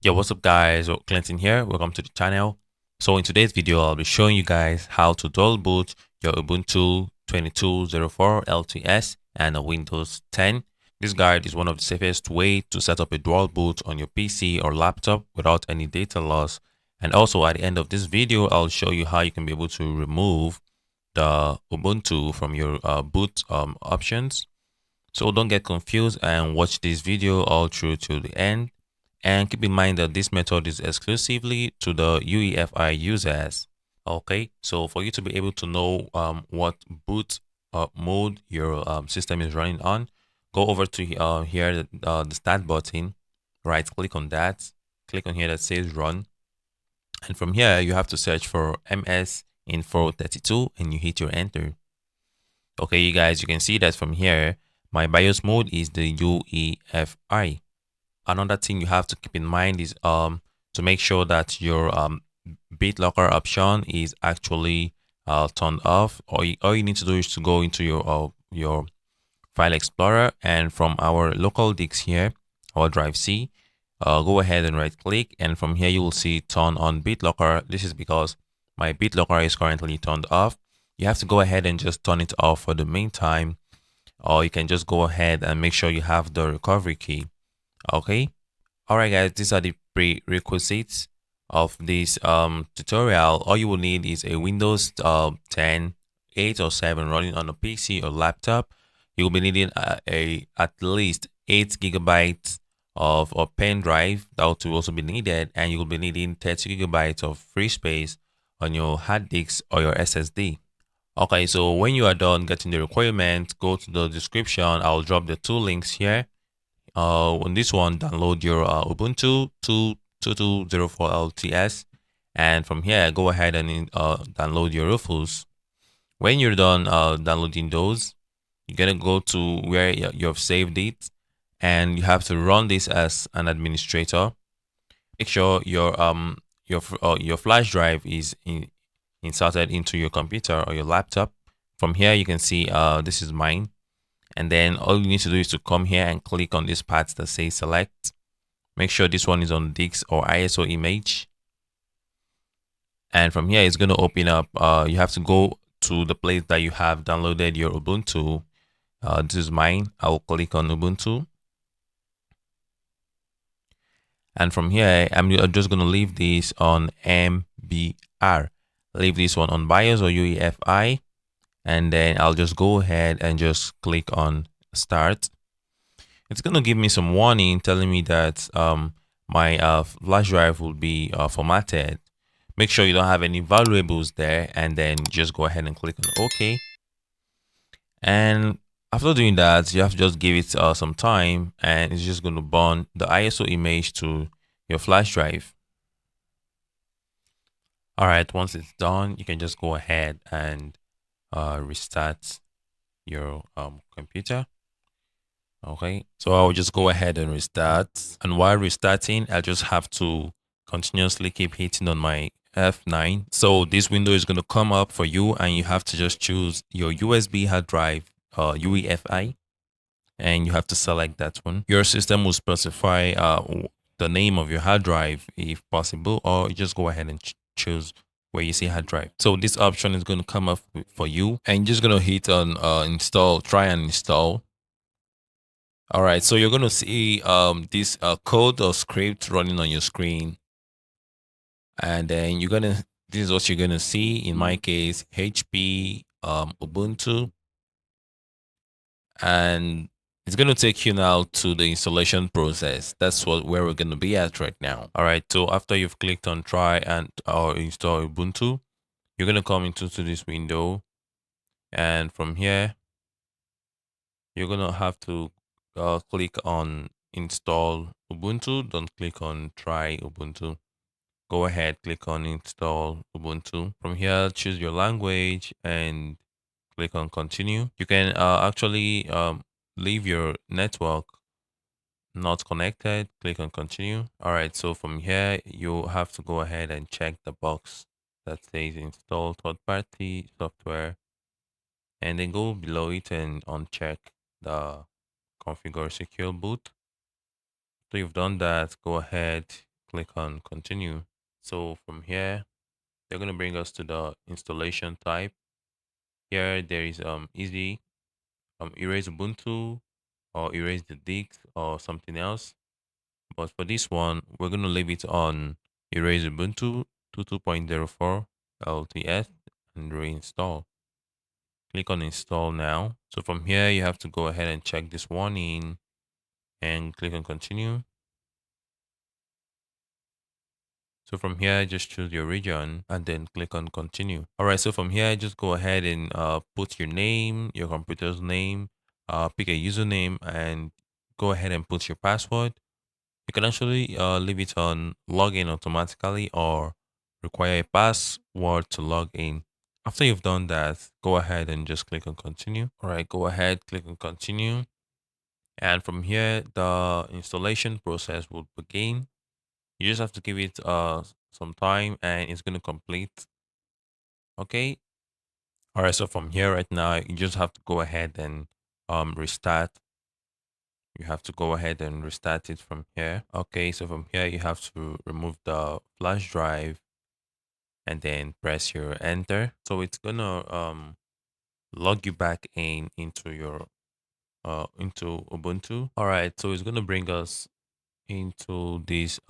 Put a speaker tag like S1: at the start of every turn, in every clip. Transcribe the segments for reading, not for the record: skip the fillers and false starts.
S1: Yo, what's up guys? Clinton here. Welcome to the channel. So in today's video, I'll be showing you guys how to dual boot your Ubuntu 22.04 LTS and a Windows 10. This guide is one of the safest way to set up a dual boot on your PC or laptop without any data loss. And also at the end of this video, I'll show you how you can be able to remove the Ubuntu from your boot options. So don't get confused and watch this video all through to the end. And keep in mind that this method is exclusively to the UEFI users. Okay, so for you to be able to know what boot mode your system is running on, go over to here, the start button, right click on that, click on here that says run. And from here, you have to search for MS Info 32 and you hit your enter. Okay, you guys, you can see that from here, my BIOS mode is the UEFI. Another thing you have to keep in mind is to make sure that your BitLocker option is actually turned off. All you need to do is to go into your file explorer, and from our local disk here, our drive C, go ahead and right click, and from here you will see turn on BitLocker. This is because my BitLocker is currently turned off. You have to go ahead and just turn it off for the meantime, or you can just go ahead and make sure you have the recovery key. Okay. All right, guys, these are the prerequisites of this tutorial. All you will need is a Windows 10, 8 or 7 running on a PC or laptop. You will be needing a at least 8 gigabytes of a pen drive that will also be needed, and you will be needing 30 gigabytes of free space on your hard disk or your SSD. Okay, so when you are done getting the requirement, go to the description. I'll drop the two links here. On this one, download your Ubuntu 2204 LTS, and from here, go ahead and download your Rufus. When you're done downloading those, you're gonna go to where you've saved it, and you have to run this as an administrator. Make sure your flash drive is inserted into your computer or your laptop. From here, you can see this is mine. And then all you need to do is to come here and click on this part that says select. Make sure this one is on disk or ISO image. And from here, it's going to open up. You have to go to the place that you have downloaded your Ubuntu. This is mine. I will click on Ubuntu. And from here, I'm just going to leave this on MBR. Leave this one on BIOS or UEFI. And then I'll just go ahead and just click on start. It's going to give me some warning telling me that my flash drive will be formatted. Make sure you don't have any valuables there, and then just go ahead and click on OK. And after doing that, you have to just give it some time, and it's just going to burn the ISO image to your flash drive. All right, once it's done, you can just go ahead and restart your computer. Okay, so I'll just go ahead and restart, and while restarting, I just have to continuously keep hitting on my F9. So this window is going to come up for you, and you have to just choose your USB hard drive, UEFI, and you have to select that one. Your system will specify the name of your hard drive if possible, or you just go ahead and choose where you see hard drive. So this option is going to come up for you, and you're just going to hit on install, try and install. All right, so you're going to see this code or script running on your screen, and then this is what you're going to see. In my case, HP Ubuntu, and it's going to take you now to the installation process. That's where we're going to be at right now. All right, so after you've clicked on try and or install Ubuntu, you're going to come into this window, and from here, you're going to have to click on install Ubuntu. Don't click on try Ubuntu. Go ahead, click on install Ubuntu. From here, choose your language and click on continue. You can actually leave your network not connected. Click on continue. All right, so from here, you have to go ahead and check the box that says install third-party software, and then go below it and uncheck the configure secure boot. So you've done that, go ahead, click on continue. So from here, they're going to bring us to the installation type. Here there is easy erase Ubuntu or erase the disk or something else. But for this one, we're going to leave it on erase Ubuntu 22.04 LTS and reinstall. Click on install now. So from here, you have to go ahead and check this warning and click on continue. So from here, just choose your region and then click on continue. All right, so from here, just go ahead and put your name, your computer's name, pick a username and go ahead and put your password. You can actually leave it on login automatically or require a password to log in. After you've done that, go ahead and just click on continue. All right, go ahead, click on continue. And from here, the installation process will begin. You just have to give it some time and it's going to complete. Okay. All right. So from here right now, you just have to go ahead and restart. You have to go ahead and restart it from here. Okay. So from here, you have to remove the flash drive and then press your enter. So it's gonna log you back into your into Ubuntu. All right. So it's gonna bring us into this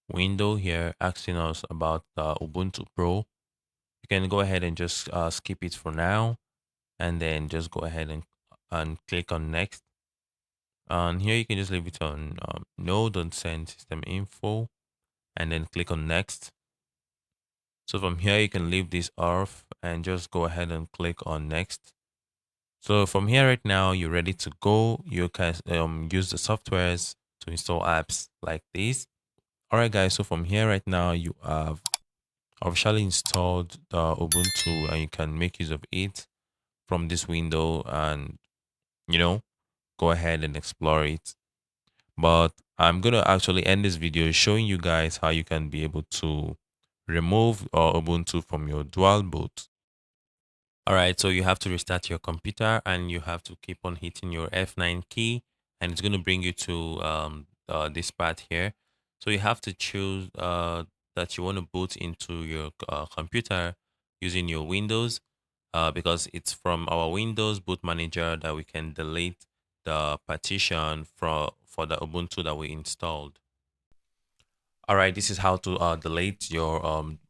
S1: window here asking us about Ubuntu Pro. You can go ahead and just skip it for now and then just go ahead and click on next. And here you can just leave it on no, don't send system info and then click on next. So from here, you can leave this off and just go ahead and click on next. So from here right now, you're ready to go. You can use the softwares to install apps like this. All right, guys. So from here right now, you have officially installed the Ubuntu and you can make use of it from this window and, you know, go ahead and explore it. But I'm going to actually end this video showing you guys how you can be able to remove Ubuntu from your dual boot. All right, so you have to restart your computer and you have to keep on hitting your F9 key and it's going to bring you to this part here. So you have to choose that you want to boot into your computer using your Windows because it's from our Windows boot manager that we can delete the partition for the Ubuntu that we installed. All right, this is how to delete your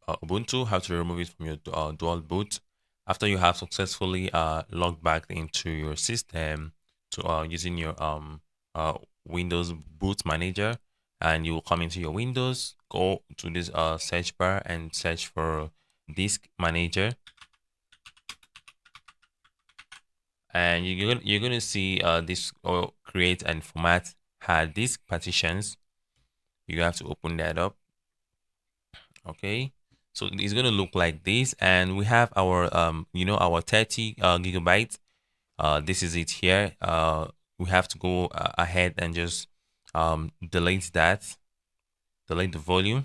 S1: Ubuntu, how to remove it from your dual boot. After you have successfully logged back into your system to using your Windows boot manager, and you will come into your Windows, go to this search bar and search for disk manager. And you're gonna see this create and format hard disk partitions. You have to open that up. Okay, so it's going to look like this and we have our our 30 gigabytes. This is it here. We have to go ahead and just delete that, delete the volume.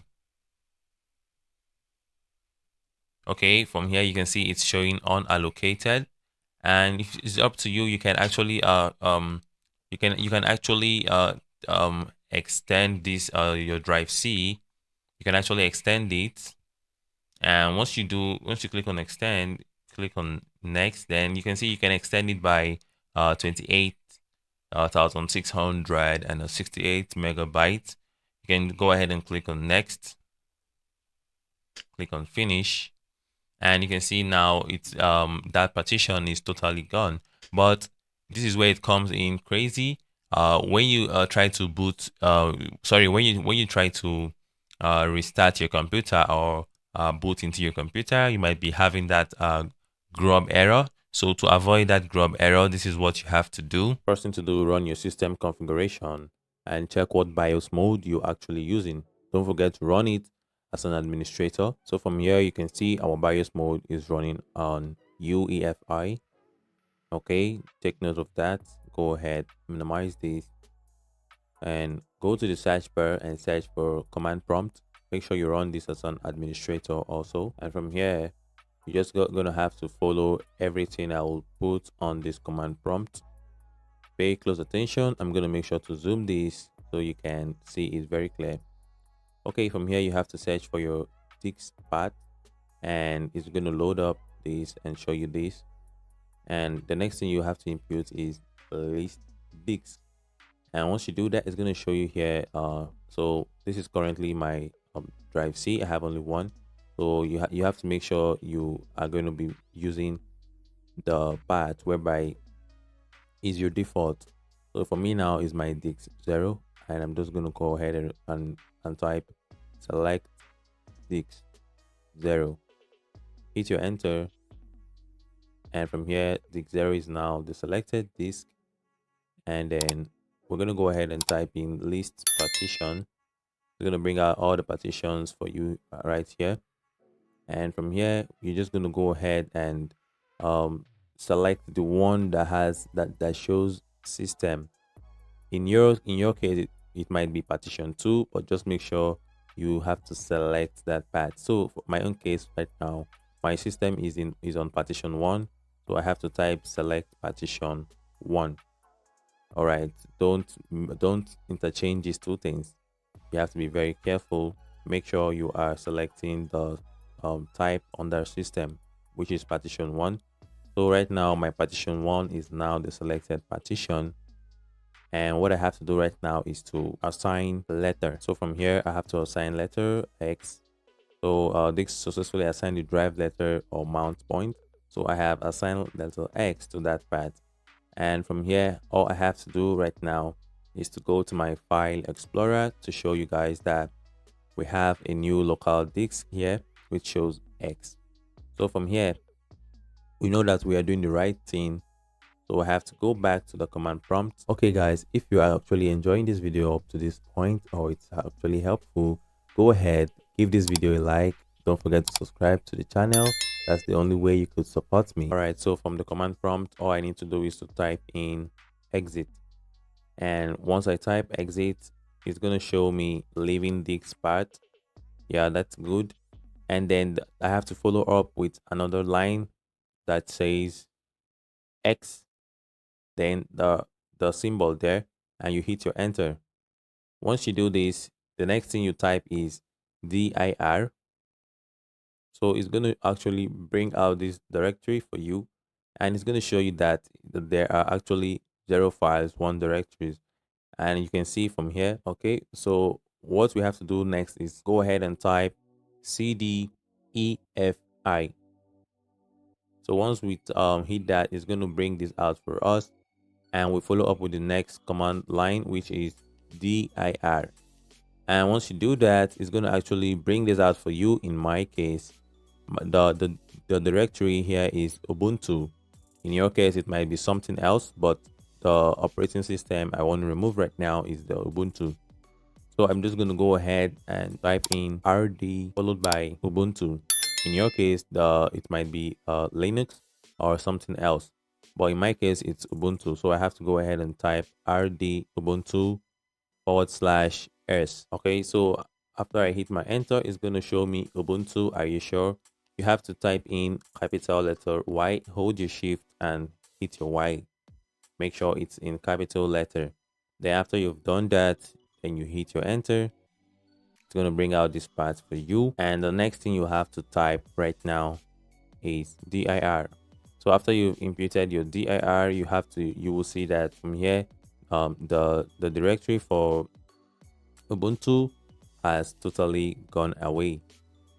S1: Okay, from here you can see it's showing unallocated, and if it's up to you, you can actually you can actually extend this your drive C. You can actually extend it, and once you click on extend, click on next, then you can see you can extend it by 28,668 megabytes. You can go ahead and click on next, click on finish, and you can see now it's that partition is totally gone. But this is where it comes in crazy. When you try to boot sorry, when you try to restart your computer or boot into your computer, you might be having that grub error. So to avoid that grub error, this is what you have to do. First thing to do, run your system configuration and check what BIOS mode you're actually using. Don't forget to run it as an administrator. So from here, you can see our BIOS mode is running on UEFI. Okay, take note of that. Go ahead, minimize this and go to the search bar and search for command prompt. Make sure you run this as an administrator also. And from here, you just gonna have to follow everything I will put on this command prompt. Pay close attention. I'm gonna make sure to zoom this so you can see it very clear. Okay, from here you have to search for your disk path, and it's going to load up this and show you this. And the next thing you have to input is list disk. And once you do that, it's going to show you here. So this is currently my drive C. I have only one, so you have to make sure you are going to be using the path whereby is your default. So for me now is my disk 0, and I'm just going to go ahead and type select disk 0. Hit your enter, and from here disk 0 is now the selected disk. And then we're going to go ahead and type in list partition. We're going to bring out all the partitions for you right here. And from here you're just going to go ahead and select the one that has that shows system. In your case it might be partition 2, but just make sure you have to select that path. So for my own case right now, my system is on partition 1, so I have to type select partition 1. All right, don't interchange these two things. You have to be very careful. Make sure you are selecting the type on their system, which is partition 1. So right now my partition 1 is now the selected partition, and what I have to do right now is to assign letter. So from here I have to assign letter X. So this successfully assigned the drive letter or mount point. So I have assigned letter X to that path. And from here, all I have to do right now is to go to my file explorer to show you guys that we have a new local disk here which shows X. So from here we know that we are doing the right thing, so I have to go back to the command prompt. Okay guys, if you are actually enjoying this video up to this point, or it's actually helpful, go ahead, give this video a like. Don't forget to subscribe to the channel. That's the only way you could support me. All right, so from the command prompt, all I need to do is to type in exit. And once I type exit, it's going to show me leaving disk part. Yeah, that's good. And then I have to follow up with another line that says X, then the symbol there, and you hit your enter. Once you do this, the next thing you type is dir. So it's going to actually bring out this directory for you, and it's going to show you that there are actually 0 files, 1 directories, and you can see from here. Okay, so what we have to do next is go ahead and type cd EFI. So once we hit that, it's going to bring this out for us, and we follow up with the next command line, which is dir. And once you do that, it's going to actually bring this out for you. In my case, the directory here is Ubuntu. In your case it might be something else, but the operating system I want to remove right now is the Ubuntu. So I'm just going to go ahead and type in rd followed by Ubuntu. In your case it might be Linux or something else, but in my case it's Ubuntu. So I have to go ahead and type rd Ubuntu /s. Okay, so after I hit my enter, it's going to show me Ubuntu. Are you sure? You have to type in capital letter Y, hold your shift and hit your Y. Make sure it's in capital letter. Then after you've done that and you hit your enter, it's going to bring out this part for you. And the next thing you have to type right now is dir. So after you've imputed your dir, you will see that from here the directory for Ubuntu has totally gone away.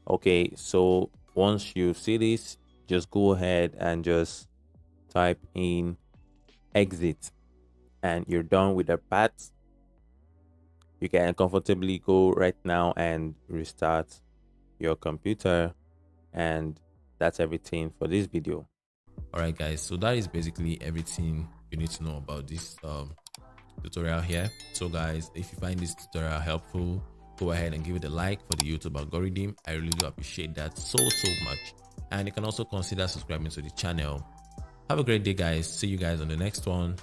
S1: Okay, so once you see this, just go ahead and just type in exit, and you're done with the path. You can comfortably go right now and restart your computer, and that's everything for this video.
S2: All right guys, so that is basically everything you need to know about this tutorial here. So guys, if you find this tutorial helpful, go ahead and give it a like for the YouTube algorithm. I really do appreciate that so much. And you can also consider subscribing to the channel. Have a great day guys. See you guys on the next one.